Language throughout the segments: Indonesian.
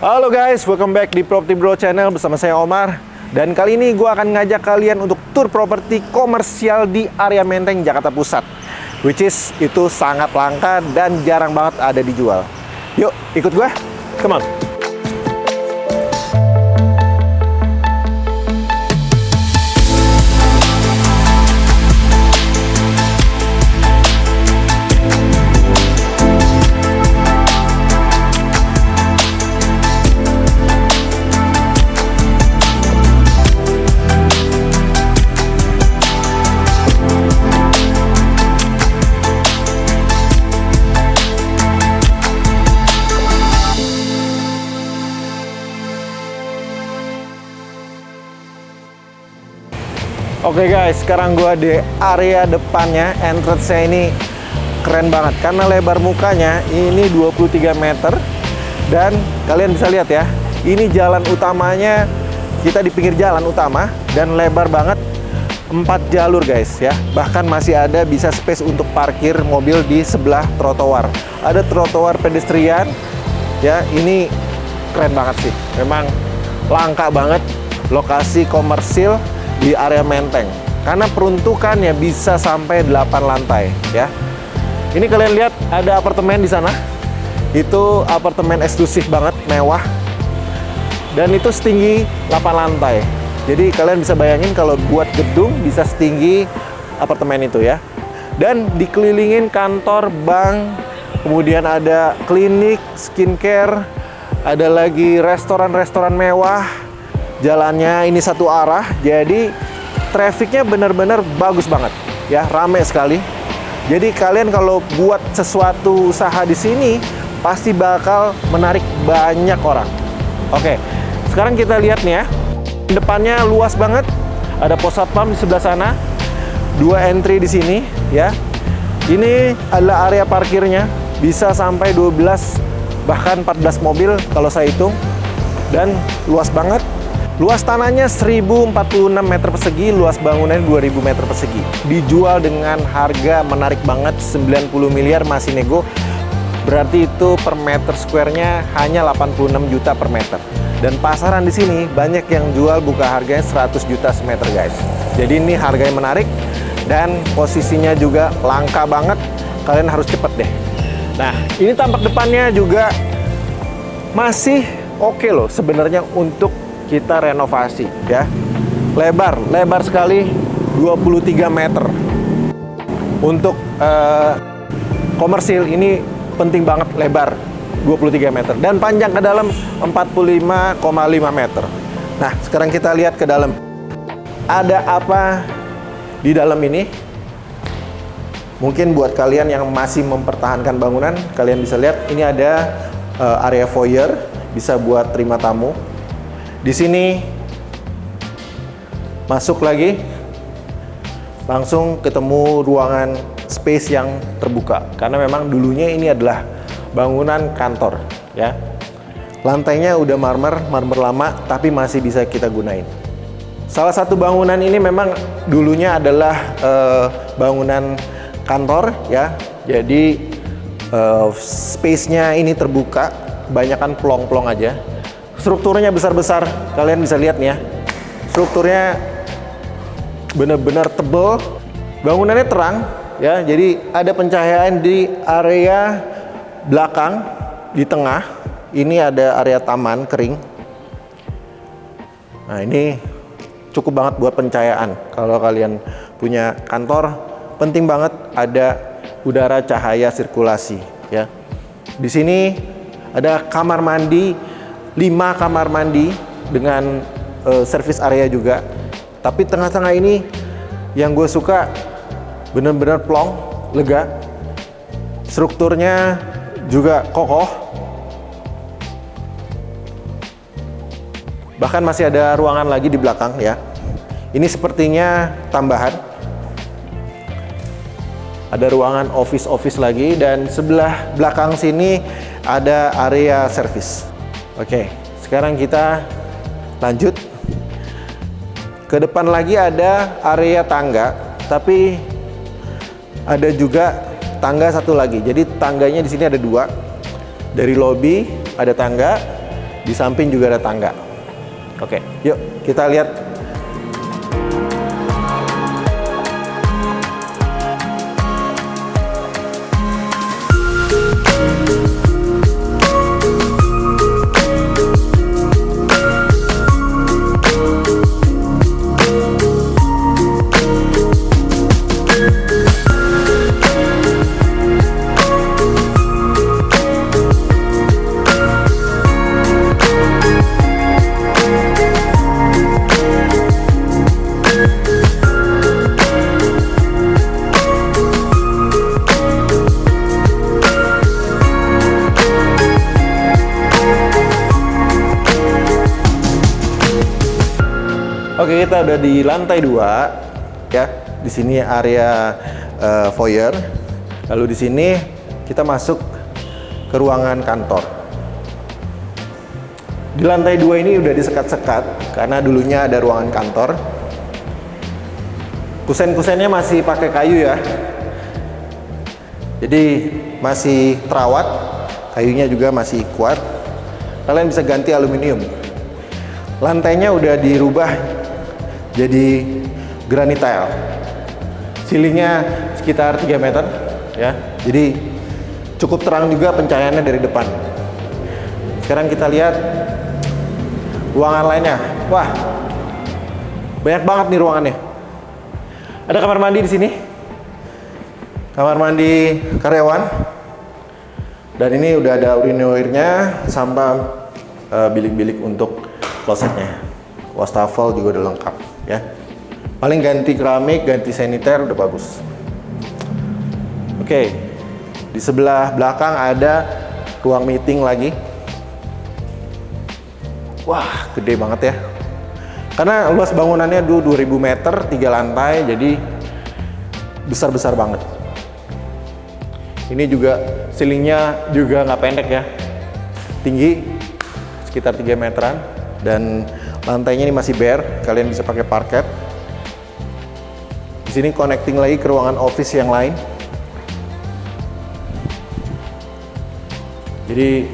Halo guys, welcome back di Property Bro Channel bersama saya Omar. Dan kali ini gue akan ngajak kalian untuk tur properti komersial di area Menteng, Jakarta Pusat. Which is itu sangat langka dan jarang banget ada dijual. Yuk, ikut gue, come on. Oke guys, sekarang gua di area depannya. Entrance-nya ini keren banget karena lebar mukanya ini 23 meter. Dan kalian bisa lihat ya, ini jalan utamanya, kita di pinggir jalan utama dan lebar banget, 4 jalur guys ya. Bahkan masih ada bisa space untuk parkir mobil di sebelah trotoar. Ada trotoar pedestrian ya, ini keren banget sih. Memang langka banget lokasi komersil di area Menteng karena peruntukannya bisa sampai 8 lantai ya. Ini kalian lihat ada apartemen di sana. Itu apartemen eksklusif banget, mewah. Dan itu setinggi 8 lantai. Jadi kalian bisa bayangin kalau buat gedung bisa setinggi apartemen itu ya. Dan dikelilingin kantor, bank, kemudian ada klinik, skincare, ada lagi restoran-restoran mewah. Jalannya ini satu arah, jadi trafficnya benar-benar bagus banget ya, rame sekali. Jadi kalian kalau buat sesuatu usaha di sini pasti bakal menarik banyak orang. Oke, sekarang kita lihat nih ya, depannya luas banget, ada pos satpam di sebelah sana, 2 entry di sini ya. Ini adalah area parkirnya, bisa sampai 12 bahkan 14 mobil kalau saya hitung, dan luas banget. Luas tanahnya 1046 meter persegi, luas bangunannya 2000 meter persegi. Dijual dengan harga menarik banget, 90 miliar masih nego. Berarti itu per meter square-nya hanya 86 juta per meter. Dan pasaran di sini banyak yang jual buka harganya 100 juta semeter guys. Jadi ini harganya menarik dan posisinya juga langka banget. Kalian harus cepet deh. Nah, ini tampak depannya juga masih oke loh sebenarnya untuk kita renovasi ya. Lebar sekali, 23 meter. Untuk komersil ini penting banget, lebar 23 meter dan panjang ke dalam 45,5 meter. Nah, sekarang kita lihat ke dalam. Ada apa di dalam ini? Mungkin buat kalian yang masih mempertahankan bangunan, kalian bisa lihat ini ada area foyer, bisa buat terima tamu. Di sini masuk lagi, langsung ketemu ruangan space yang terbuka karena memang dulunya ini adalah bangunan kantor ya. Lantainya udah marmer lama tapi masih bisa kita gunain. Salah satu bangunan ini memang dulunya adalah bangunan kantor ya. Jadi space-nya ini terbuka, kebanyakan pelong-pelong aja. Strukturnya besar-besar, kalian bisa lihat nih ya. Strukturnya benar-benar tebal. Bangunannya terang ya, jadi ada pencahayaan di area belakang, di tengah. Ini ada area taman kering. Nah, ini cukup banget buat pencahayaan. Kalau kalian punya kantor, penting banget ada udara, cahaya, sirkulasi ya. Di sini ada kamar mandi, 5 kamar mandi dengan service area juga. Tapi tengah-tengah ini yang gue suka, bener-bener plong, lega. Strukturnya juga kokoh. Bahkan masih ada ruangan lagi di belakang ya. Ini sepertinya tambahan. Ada ruangan office lagi dan sebelah belakang sini ada area service. Oke, sekarang kita lanjut. Ke depan lagi ada area tangga, tapi ada juga tangga satu lagi. Jadi tangganya di sini ada 2. Dari lobi ada tangga, Di samping juga ada tangga. Oke, yuk kita lihat. Oke, kita udah di lantai 2 ya. Di sini area foyer. Lalu di sini kita masuk ke ruangan kantor. Di lantai 2 ini udah disekat-sekat karena dulunya ada ruangan kantor. Kusen-kusennya masih pakai kayu ya. Jadi masih terawat, kayunya juga masih kuat. Kalian bisa ganti aluminium. Lantainya udah dirubah jadi granit tile. Ceilingnya sekitar 3 meter ya. Jadi cukup terang juga pencahayaannya dari depan. Sekarang kita lihat ruangan lainnya. Wah, banyak banget nih ruangannya. Ada kamar mandi di sini. Kamar mandi karyawan. Dan ini udah ada urinoirnya sama bilik-bilik untuk klosetnya. Wastafel juga udah lengkap ya. Paling ganti keramik, ganti saniter udah bagus. Oke. Di sebelah belakang ada ruang meeting lagi. Wah, gede banget ya. Karena luas bangunannya 2000 meter, 3 lantai, jadi besar-besar banget. Ini juga ceilingnya juga nggak pendek ya. Tinggi sekitar 3 meteran dan lantainya ini masih bare, kalian bisa pakai parket. Di sini connecting lagi ke ruangan office yang lain. Jadi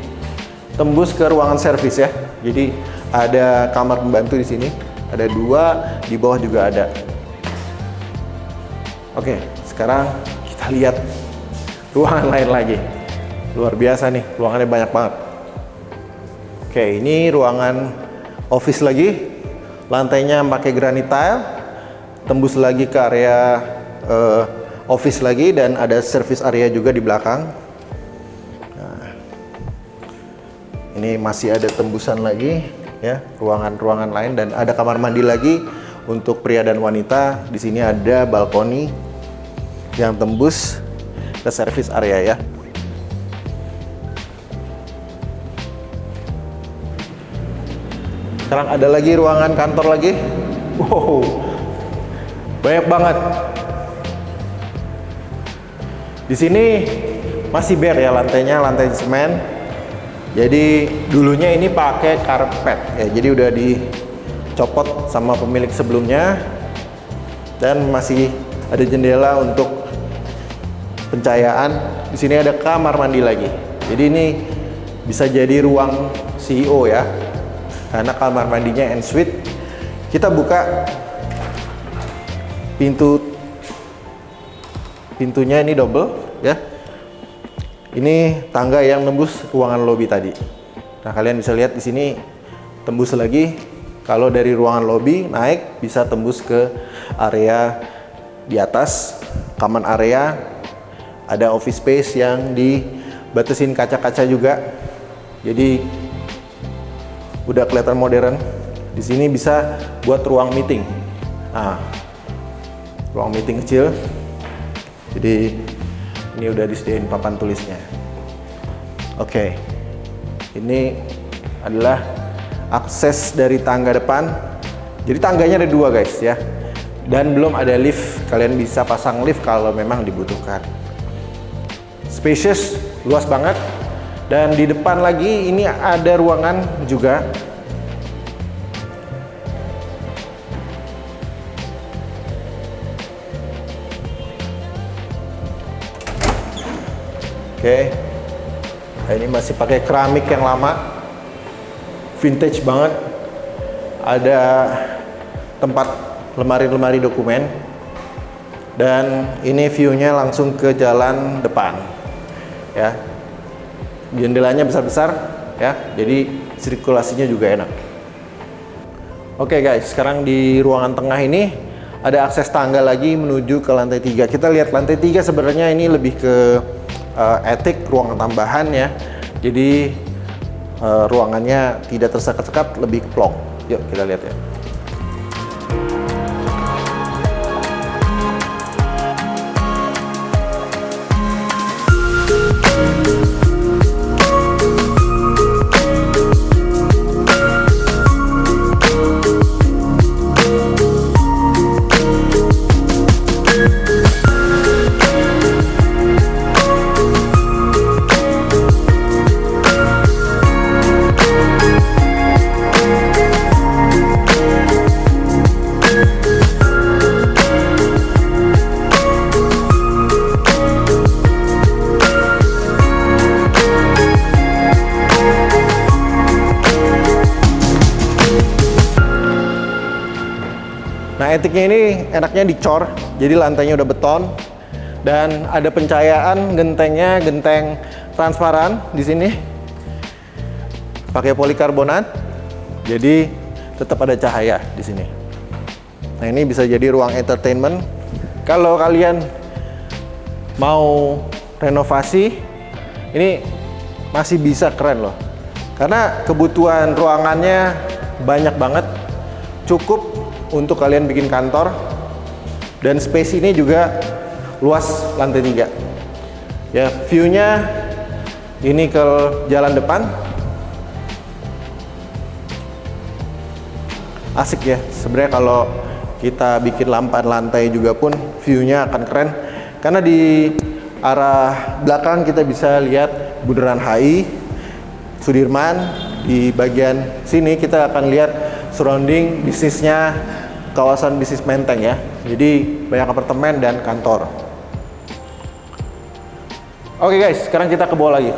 tembus ke ruangan servis ya. Jadi ada kamar pembantu di sini, ada 2, di bawah juga ada. Oke, sekarang kita lihat ruangan lain lagi. Luar biasa nih, ruangannya banyak banget. Oke, ini ruangan office lagi, lantainya pakai granit tile, tembus lagi ke area office lagi dan ada service area juga di belakang. Nah, ini masih ada tembusan lagi ya, ruangan-ruangan lain dan ada kamar mandi lagi untuk pria dan wanita. Di sini ada balkoni yang tembus ke service area ya. Sekarang ada lagi ruangan kantor lagi. Wow, banyak banget. Di sini masih bare ya lantainya, lantai semen. Jadi dulunya ini pakai karpet ya. Jadi udah dicopot sama pemilik sebelumnya dan masih ada jendela untuk pencahayaan. Di sini ada kamar mandi lagi. Jadi ini bisa jadi ruang CEO ya. Karena kamar mandinya en suite. Kita buka pintunya ini double ya. Ini tangga yang nembus ruangan lobby tadi. Nah, kalian bisa lihat di sini tembus lagi. Kalau dari ruangan lobby naik bisa tembus ke area di atas, common area. Ada office space yang dibatasin kaca-kaca juga. Jadi udah kelihatan modern. Di sini bisa buat ruang meeting. Nah, ruang meeting kecil. Jadi ini udah disediain papan tulisnya. Oke. Ini adalah akses dari tangga depan. Jadi tangganya ada 2 guys ya. Dan belum ada lift. Kalian bisa pasang lift kalau memang dibutuhkan. Spacious, luas banget. Dan di depan lagi ini ada ruangan juga. Oke. Nah, ini masih pakai keramik yang lama. vintage banget. Ada tempat lemari-lemari dokumen. Dan ini view-nya langsung ke jalan depan. Ya. Jendelanya besar-besar ya. Jadi sirkulasinya juga enak. Oke guys, sekarang di ruangan tengah ini ada akses tangga lagi menuju ke lantai 3. Kita lihat lantai 3 sebenarnya ini lebih ke attic, ruangan tambahan ya. Jadi ruangannya tidak tersekat-sekat, lebih plong. Yuk kita lihat ya. Nah, attic-nya ini enaknya dicor, jadi lantainya udah beton dan ada pencahayaan gentengnya, genteng transparan di sini. Pakai polikarbonat. Jadi tetap ada cahaya di sini. Nah, ini bisa jadi ruang entertainment. Kalau kalian mau renovasi, ini masih bisa keren loh. Karena kebutuhan ruangannya banyak banget. Cukup untuk kalian bikin kantor, dan space ini juga luas lantai 3 ya. View-nya ini ke jalan depan, asik ya. Sebenarnya kalau kita bikin lampan lantai juga pun view-nya akan keren, karena di arah belakang kita bisa lihat Bundaran HI, Sudirman. Di bagian sini kita akan lihat surrounding bisnisnya, kawasan bisnis Menteng ya. Jadi banyak apartemen dan kantor. Oke guys, sekarang kita ke bawah lagi.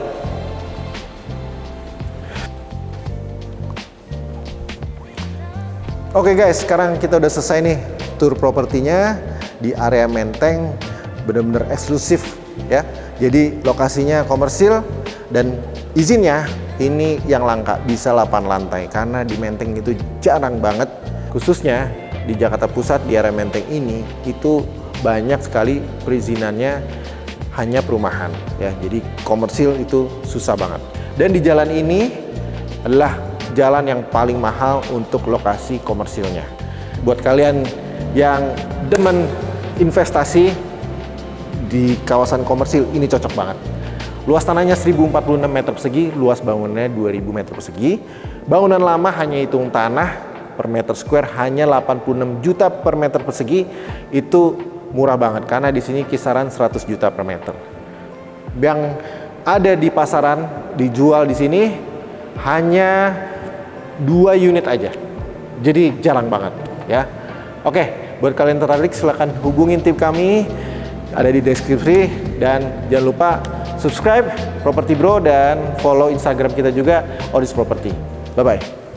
Oke guys, sekarang kita udah selesai nih tour propertinya di area Menteng. Bener-bener eksklusif ya. Jadi lokasinya komersil dan izinnya ini yang langka, bisa 8 lantai, karena di Menteng itu jarang banget, khususnya di Jakarta Pusat di area Menteng ini itu banyak sekali perizinannya hanya perumahan ya. Jadi komersil itu susah banget. Dan di jalan ini adalah jalan yang paling mahal untuk lokasi komersilnya. Buat kalian yang demen investasi di kawasan komersil, ini cocok banget. Luas tanahnya 1046 meter persegi, luas bangunannya 2000 meter persegi. Bangunan lama hanya hitung tanah per meter square hanya 86 juta per meter persegi. Itu murah banget karena di sini kisaran 100 juta per meter. Yang ada di pasaran dijual di sini hanya 2 unit aja. Jadi jarang banget ya. Oke, buat kalian tertarik silahkan hubungin tim kami, ada di deskripsi, dan jangan lupa subscribe Property Bro dan follow Instagram kita juga, Odys Property. Bye bye.